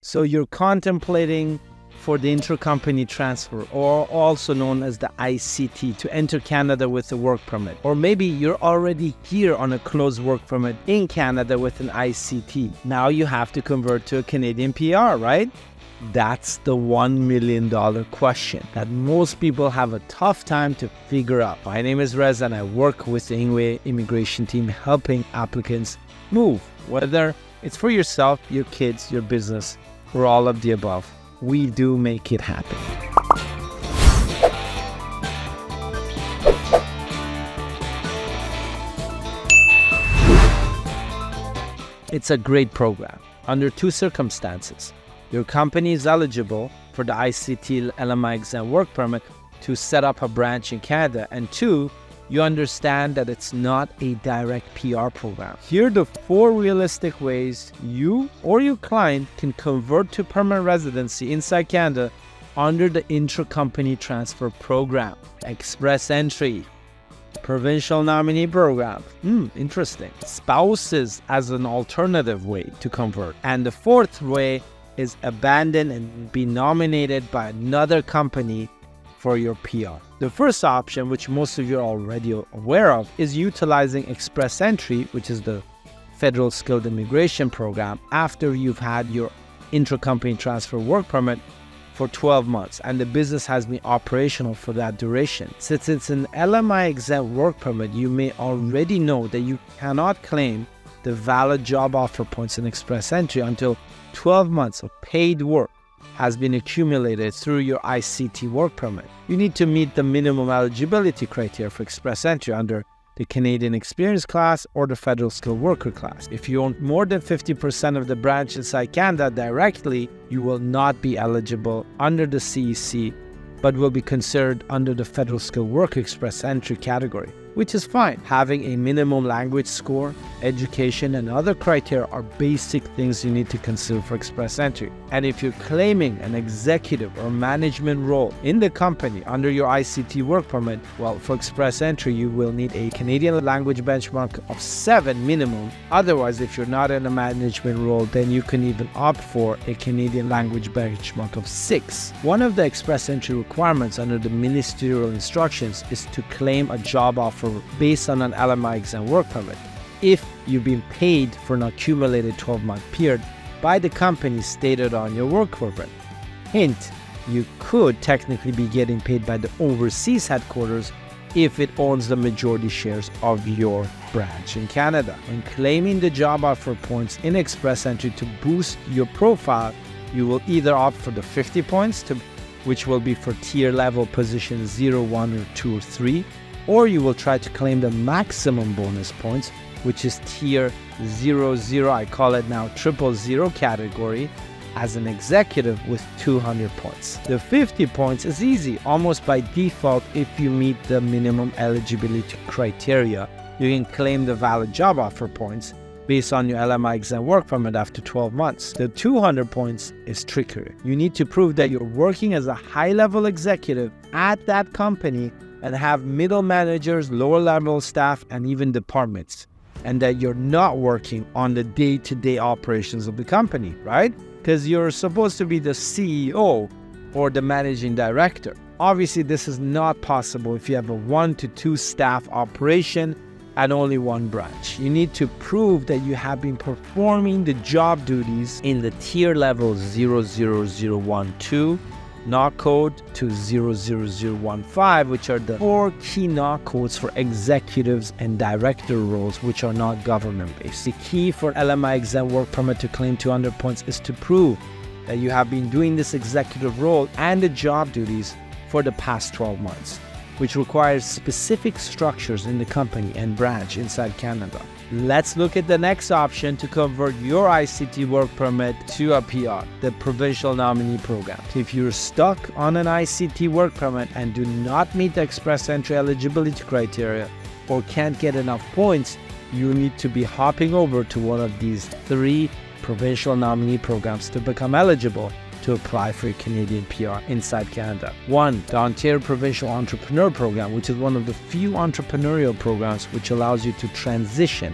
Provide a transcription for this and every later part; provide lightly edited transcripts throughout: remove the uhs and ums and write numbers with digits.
So you're contemplating for the Intra Company Transfer, or also known as the ICT, to enter Canada with a work permit. Or maybe you're already here on a closed work permit in Canada with an ICT. Now you have to convert to a Canadian PR, right? That's the $1 million question that most people have a tough time to figure out. My name is Rez and I work with the Ingwe immigration team helping applicants move, whether it's for yourself, your kids, your business, or all of the above. We do make it happen. It's a great program under two circumstances. Your company is eligible for the ICT LMI exempt work permit to set up a branch in Canada, and two, you understand that it's not a direct PR program. Here are the 4 realistic ways you or your client can convert to permanent residency inside Canada under the Intra Company Transfer program. Express entry, provincial nominee program, interesting. Spouses as an alternative way to convert. And the 4th way is abandon and be nominated by another company for your PR. The first option, which most of you are already aware of, is utilizing Express Entry, which is the federal skilled immigration program, after you've had your intra-company transfer work permit for 12 months and the business has been operational for that duration. Since it's an LMI exempt work permit, you may already know that you cannot claim the valid job offer points in Express Entry until 12 months of paid work has been accumulated through your ICT work permit. You need to meet the minimum eligibility criteria for Express Entry under the Canadian Experience class or the Federal Skilled Worker class. If you own more than 50% of the branch inside Canada directly, you will not be eligible under the CEC, but will be considered under the Federal Skilled Worker Express Entry category, which is fine. Having a minimum language score, education, and other criteria are basic things you need to consider for Express Entry. And if you're claiming an executive or management role in the company under your ICT work permit, well, for Express Entry, you will need a Canadian language benchmark of 7 minimum. Otherwise, if you're not in a management role, then you can even opt for a Canadian language benchmark of 6. One of the Express Entry requirements under the ministerial instructions is to claim a job offer based on an LMI exempt work permit if you've been paid for an accumulated 12-month period by the company stated on your work permit. Hint, you could technically be getting paid by the overseas headquarters if it owns the majority shares of your branch in Canada. When claiming the job offer points in Express Entry to boost your profile, you will either opt for the 50 points, which will be for tier level positions 0, 1, or 2, or 3, or you will try to claim the maximum bonus points, which is tier 00, I call it now 000 category, as an executive with 200 points. The 50 points is easy, almost by default. If you meet the minimum eligibility criteria, you can claim the valid job offer points based on your LMI exempt work permit after 12 months. The 200 points is trickier. You need to prove that you're working as a high-level executive at that company and have middle managers, lower-level staff, and even departments, and that you're not working on the day-to-day operations of the company, right? Because you're supposed to be the CEO or the managing director. Obviously, this is not possible if you have a 1 to 2 staff operation and only one branch. You need to prove that you have been performing the job duties in the tier level 00012, NOC code to 00015, which are the 4 key NOC codes for executives and director roles, which are not government-based. The key for LMI exempt work permit to claim 200 points is to prove that you have been doing this executive role and the job duties for the past 12 months, which requires specific structures in the company and branch inside Canada. Let's look at the next option to convert your ICT work permit to a PR, the Provincial Nominee Program. If you're stuck on an ICT work permit and do not meet the Express Entry eligibility criteria or can't get enough points, you need to be hopping over to one of these 3 Provincial Nominee Programs to become eligible to apply for a Canadian PR inside Canada. 1. The Ontario Provincial Entrepreneur Program, which is one of the few entrepreneurial programs which allows you to transition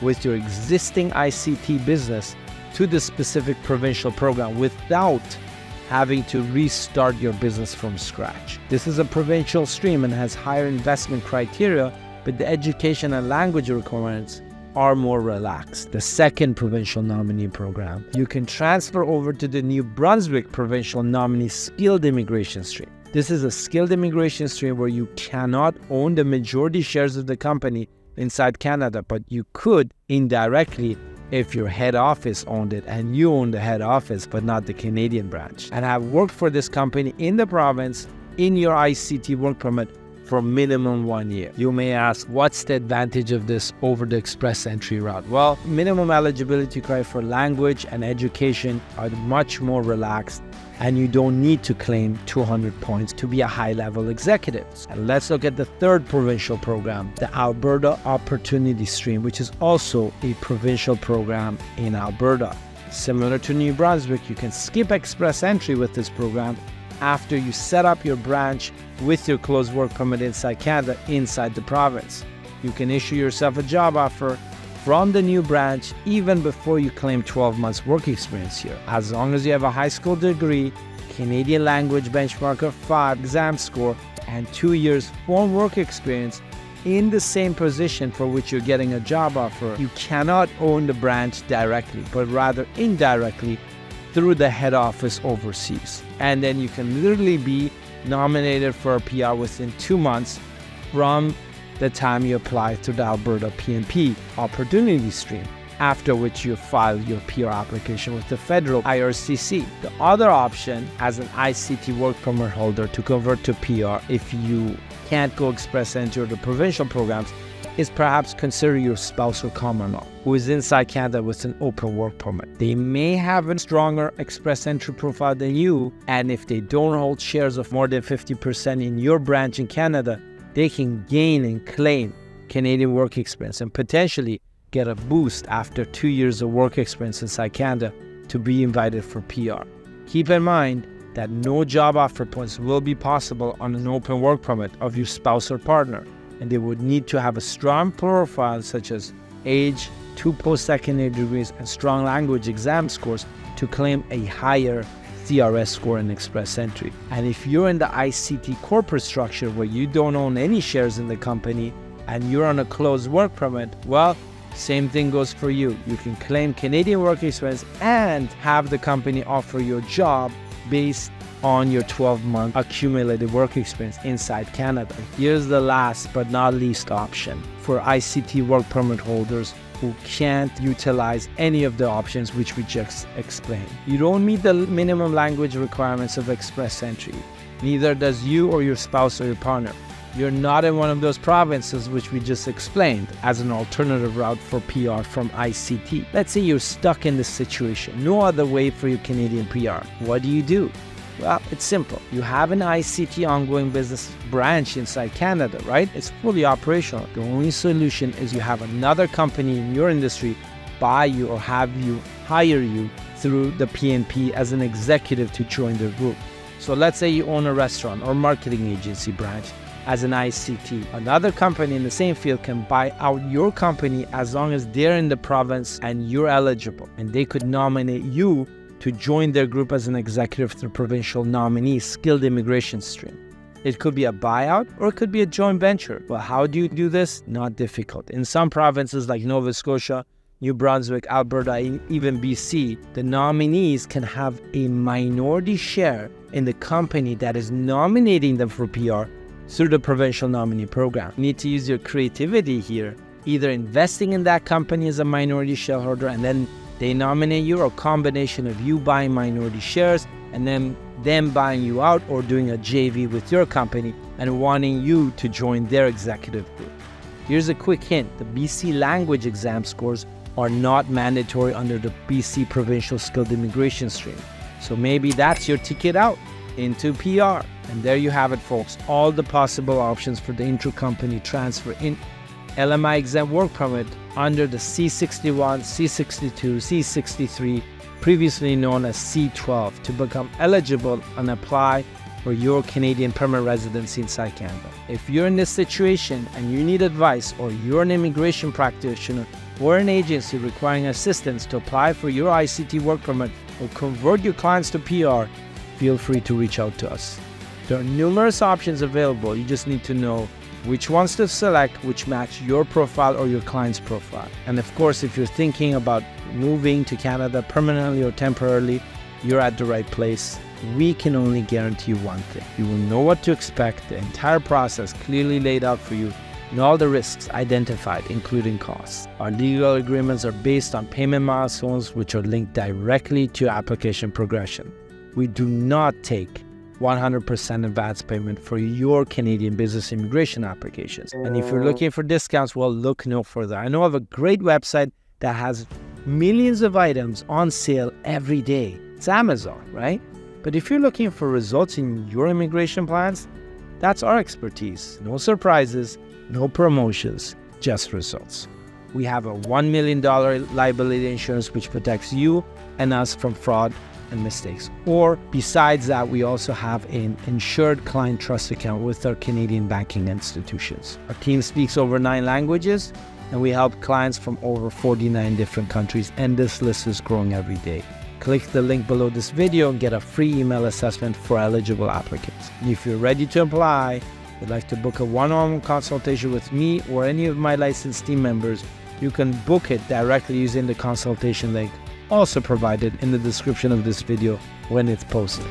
with your existing ICT business to the specific provincial program without having to restart your business from scratch. This is a provincial stream and has higher investment criteria, but the education and language requirements are more relaxed. The second provincial nominee program, you can transfer over to the New Brunswick provincial nominee skilled immigration stream. This is a skilled immigration stream where you cannot own the majority shares of the company inside Canada, but you could indirectly if your head office owned it and you own the head office but not the Canadian branch, and have worked for this company in the province in your ICT work permit for minimum 1 year. You may ask, what's the advantage of this over the express entry route? Well, minimum eligibility criteria for language and education are much more relaxed, and you don't need to claim 200 points to be a high-level executive. And let's look at the third provincial program, the Alberta Opportunity Stream, which is also a provincial program in Alberta. Similar to New Brunswick, you can skip express entry with this program after you set up your branch with your closed work permit inside Canada, inside the province. You can issue yourself a job offer from the new branch even before you claim 12 months work experience here. As long as you have a high school degree, Canadian language benchmark of 5 exam score, and 2 years foreign work experience in the same position for which you're getting a job offer, you cannot own the branch directly, but rather indirectly through the head office overseas. And then you can literally be nominated for a PR within 2 months from the time you apply to the Alberta PNP Opportunity Stream, after which you file your PR application with the federal IRCC. The other option as an ICT work permit holder to convert to PR if you can't go express entry or the provincial programs is perhaps consider your spouse or common law who is inside Canada with an open work permit. They may have a stronger express entry profile than you, and if they don't hold shares of more than 50% in your branch in Canada, they can gain and claim Canadian work experience and potentially get a boost after 2 years of work experience inside Canada to be invited for PR. Keep in mind that no job offer points will be possible on an open work permit of your spouse or partner, and they would need to have a strong profile such as age, 2 post-secondary degrees, and strong language exam scores to claim a higher CRS score in express entry. And if you're in the ICT corporate structure where you don't own any shares in the company and you're on a closed work permit, well, same thing goes for you. You can claim Canadian work experience and have the company offer you a job based on your 12-month accumulated work experience inside Canada. Here's the last but not least option for ICT work permit holders who can't utilize any of the options which we just explained. You don't meet the minimum language requirements of express entry. Neither does you or your spouse or your partner. You're not in one of those provinces which we just explained as an alternative route for PR from ICT. Let's say you're stuck in this situation. No other way for your Canadian PR. What do? Well, it's simple. You have an ICT ongoing business branch inside Canada, right? It's fully operational. The only solution is you have another company in your industry buy you or have you hire you through the PNP as an executive to join their group. So let's say you own a restaurant or marketing agency branch as an ICT. Another company in the same field can buy out your company as long as they're in the province and you're eligible, and they could nominate you to join their group as an executive through provincial nominee skilled immigration stream. It could be a buyout or it could be a joint venture. Well, how do you do this? Not difficult. In some provinces like Nova Scotia, New Brunswick, Alberta, and even BC, the nominees can have a minority share in the company that is nominating them for PR through the provincial nominee program. You need to use your creativity here, either investing in that company as a minority shareholder and then they nominate you, or a combination of you buying minority shares and then them buying you out, or doing a JV with your company and wanting you to join their executive group. Here's a quick hint. The BC language exam scores are not mandatory under the BC provincial skilled immigration stream. So maybe that's your ticket out into PR. And there you have it, folks. All the possible options for the Intra Company Transfer in LMI exempt work permit under the C61, C62, C63, previously known as C12, to become eligible and apply for your Canadian permanent residency inside Canada. If you're in this situation and you need advice, or you're an immigration practitioner or an agency requiring assistance to apply for your ICT work permit or convert your clients to PR, feel free to reach out to us. There are numerous options available. You just need to know which ones to select, which match your profile or your client's profile. And of course, if you're thinking about moving to Canada permanently or temporarily, you're at the right place. We can only guarantee you one thing. You will know what to expect, the entire process clearly laid out for you, and all the risks identified, including costs. Our legal agreements are based on payment milestones, which are linked directly to application progression. We do not take 100% advance payment for your Canadian business immigration applications. And if you're looking for discounts, well, look no further. I know of a great website that has millions of items on sale every day. It's Amazon, right? But if you're looking for results in your immigration plans, that's our expertise. No surprises, no promotions, just results. We have a $1 million liability insurance which protects you and us from fraud and mistakes. Or besides that, we also have an insured client trust account with our Canadian banking institutions. Our team speaks over 9 languages, and we help clients from over 49 different countries, and this list is growing every day. Click the link below this video and get a free email assessment for eligible applicants. And if you're ready to apply, would like to book a one-on-one consultation with me or any of my licensed team members, you can book it directly using the consultation link also provided in the description of this video when it's posted.